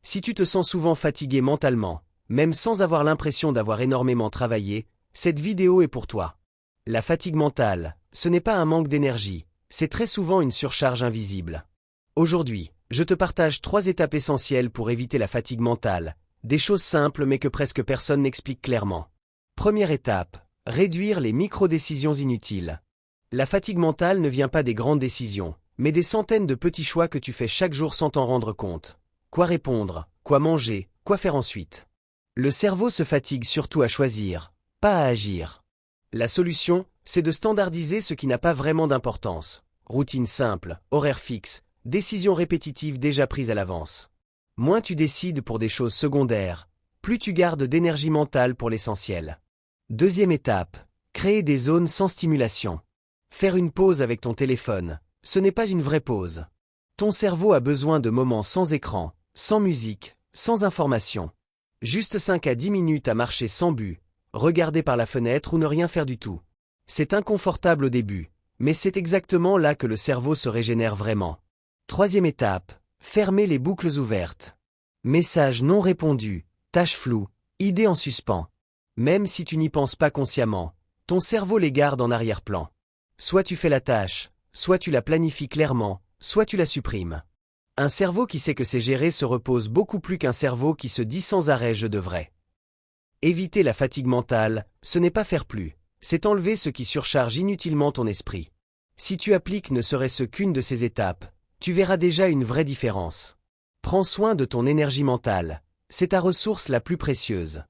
Si tu te sens souvent fatigué mentalement, même sans avoir l'impression d'avoir énormément travaillé, cette vidéo est pour toi. La fatigue mentale, ce n'est pas un manque d'énergie, c'est très souvent une surcharge invisible. Aujourd'hui, je te partage 3 étapes essentielles pour éviter la fatigue mentale, des choses simples mais que presque personne n'explique clairement. Première étape, réduire les micro-décisions inutiles. La fatigue mentale ne vient pas des grandes décisions, mais des centaines de petits choix que tu fais chaque jour sans t'en rendre compte. Quoi répondre, quoi manger, quoi faire ensuite. Le cerveau se fatigue surtout à choisir, pas à agir. La solution, c'est de standardiser ce qui n'a pas vraiment d'importance. Routine simple, horaire fixe, décisions répétitives déjà prises à l'avance. Moins tu décides pour des choses secondaires, plus tu gardes d'énergie mentale pour l'essentiel. Deuxième étape, créer des zones sans stimulation. Faire une pause avec ton téléphone, ce n'est pas une vraie pause. Ton cerveau a besoin de moments sans écran, sans musique, sans information. Juste 5 à 10 minutes à marcher sans but, regarder par la fenêtre ou ne rien faire du tout. C'est inconfortable au début, mais c'est exactement là que le cerveau se régénère vraiment. Troisième étape, fermer les boucles ouvertes. Messages non répondus, tâches floues, idées en suspens. Même si tu n'y penses pas consciemment, ton cerveau les garde en arrière-plan. Soit tu fais la tâche, soit tu la planifies clairement, soit tu la supprimes. Un cerveau qui sait que c'est géré se repose beaucoup plus qu'un cerveau qui se dit sans arrêt « je devrais ». Éviter la fatigue mentale, ce n'est pas faire plus, c'est enlever ce qui surcharge inutilement ton esprit. Si tu appliques ne serait-ce qu'une de ces étapes, tu verras déjà une vraie différence. Prends soin de ton énergie mentale, c'est ta ressource la plus précieuse.